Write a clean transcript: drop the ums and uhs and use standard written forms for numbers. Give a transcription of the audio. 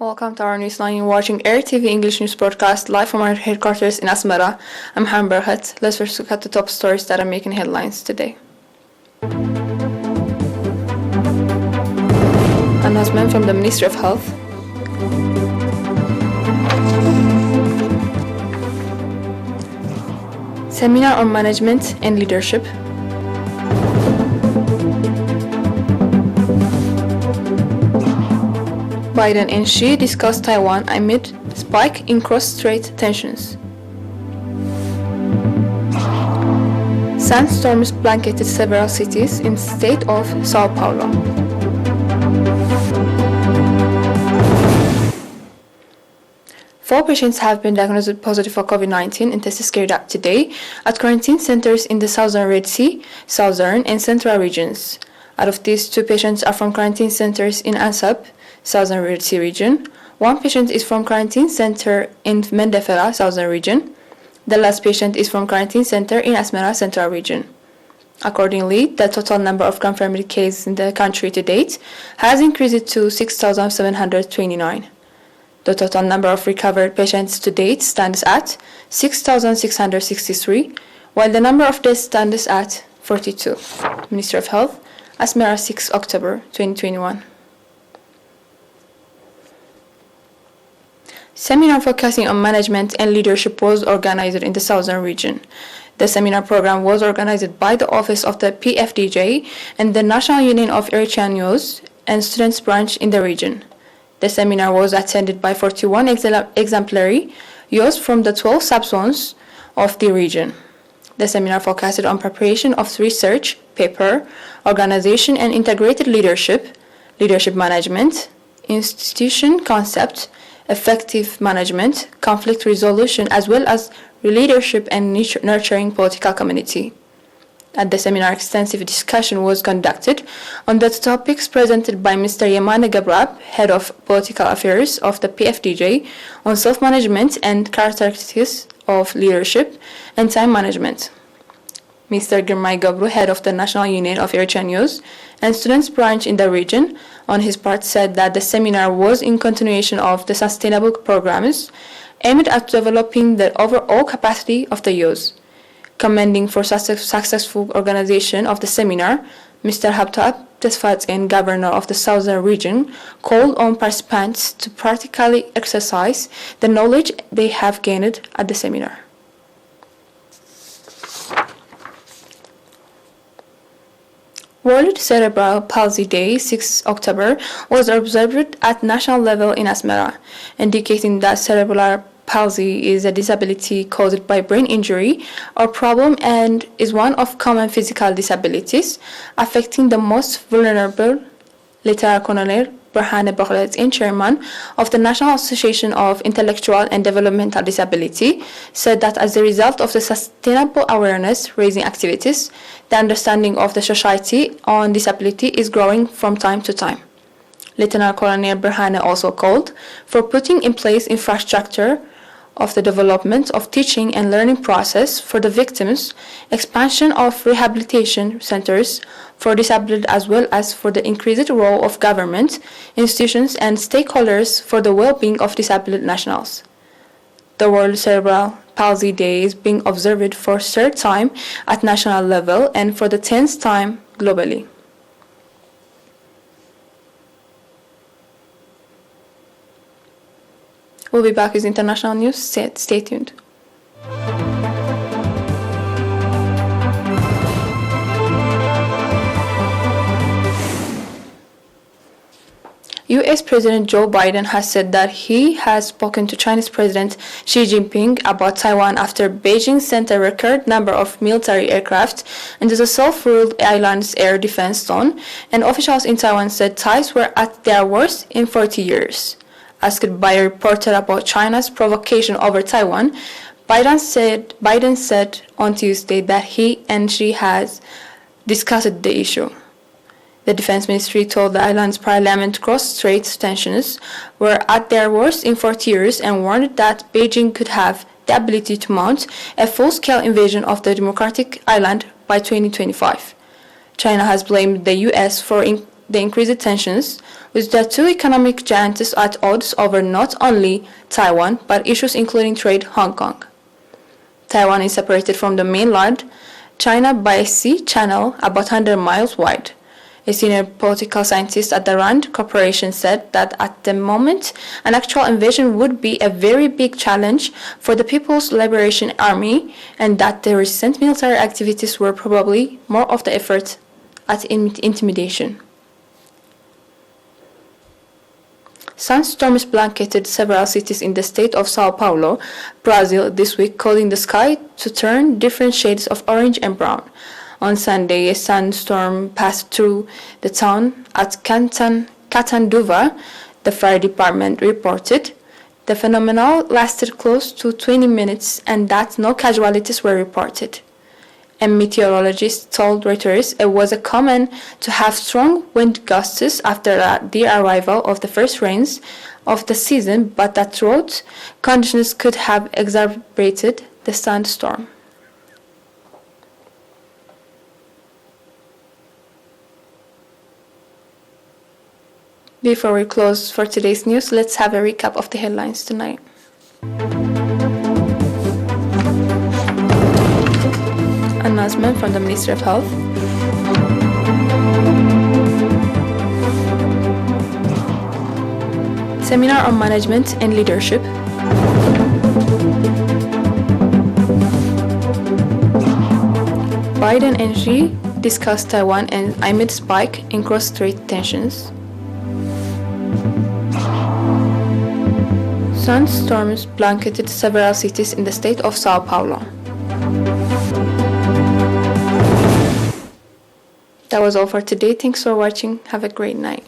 Welcome to our newsline. You're watching ERi-TV English news broadcast live from our headquarters in Asmara. I'm Han Berhat. Let's first look at the top stories that are making headlines today. Announcement from the Ministry of Health. Seminar on management and leadership. Biden and Xi discuss Taiwan amid spike in cross-strait tensions. Sandstorms blanketed several cities in the state of Sao Paulo. Four patients have been diagnosed positive for COVID-19 and tests carried out today at quarantine centers in the southern Red Sea, southern and central regions. Out of these, 2 patients are from quarantine centers in Ansab, southern Red Sea region. 1 patient is from quarantine center in Mendefera, southern region. The last patient is from quarantine center in Asmara, central region. Accordingly, the total number of confirmed cases in the country to date has increased to 6,729. The total number of recovered patients to date stands at 6,663, while the number of deaths stands at 42. Ministry of Health, Asmara, 6 October 2021. Seminar focusing on management and leadership was organized in the southern region. The seminar program was organized by the Office of the PFDJ and the National Union of Eritrean Youth and Students branch in the region. The seminar was attended by 41 exemplary youths from the 12 subzones of the region. The seminar focused on preparation of research, paper, organization and integrated leadership, leadership management, institution concept, effective management, conflict resolution, as well as leadership and nurturing political community. At the seminar, extensive discussion was conducted on the topics presented by Mr. Yemane Gabrab, Head of Political Affairs of the PFDJ, on self-management and characteristics of leadership and time management. Mr. Girmay Gabru, Head of the National Union of Eritrean Youth and Students branch in the region, on his part said that the seminar was in continuation of the sustainable programs aimed at developing the overall capacity of the youth. Commending for successful organization of the seminar, Mr. Habtab Tesfatien, Governor of the Southern Region, called on participants to practically exercise the knowledge they have gained at the seminar. World Cerebral Palsy Day, 6 October, was observed at national level in Asmara, indicating that cerebral palsy is a disability caused by brain injury or problem and is one of common physical disabilities affecting the most vulnerable. Lieutenant Colonel Berhane Bokhletien, chairman of the National Association of Intellectual and Developmental Disability, said that as a result of the sustainable awareness-raising activities, the understanding of the society on disability is growing from time to time. Lieutenant Colonel Berhane also called for putting in place infrastructure of the development of teaching and learning process for the victims, expansion of rehabilitation centers for disabled, as well as for the increased role of government, institutions and stakeholders for the well-being of disabled nationals. The World Cerebral Palsy Day is being observed for 3rd time at national level and for the 10th time globally. We'll be back with international news. Stay tuned. U.S. President Joe Biden has said that he has spoken to Chinese President Xi Jinping about Taiwan after Beijing sent a record number of military aircraft into the self-ruled island's air defense zone, and officials in Taiwan said ties were at their worst in 40 years. Asked by a reporter about China's provocation over Taiwan, Biden said on Tuesday that he and Xi has discussed the issue. The Defense Ministry told the island's parliament cross-strait tensions were at their worst in 40 years and warned that Beijing could have the ability to mount a full-scale invasion of the democratic island by 2025. China has blamed the U.S. for the increased tensions, with the two economic giants at odds over not only Taiwan, but issues including trade Hong Kong. Taiwan is separated from the mainland China by a sea channel about 100 miles wide. A senior political scientist at the RAND Corporation said that at the moment, an actual invasion would be a very big challenge for the People's Liberation Army, and that the recent military activities were probably more of the effort at intimidation. Sunstorms blanketed several cities in the state of Sao Paulo, Brazil, this week, causing the sky to turn different shades of orange and brown. On Sunday, a sandstorm passed through the town at Catanduva, the fire department reported. The phenomenon lasted close to 20 minutes and that no casualties were reported. A meteorologist told Reuters it was common to have strong wind gusts after the arrival of the first rains of the season, but that drought conditions could have exacerbated the sandstorm. Before we close for today's news, let's have a recap of the headlines tonight. Announcement from the Ministry of Health. Seminar on Management and Leadership. Biden and Xi discussed Taiwan and amid spike in cross-strait tensions. Sunstorms blanketed several cities in the state of Sao Paulo. That was all for today. Thanks for watching. Have a great night.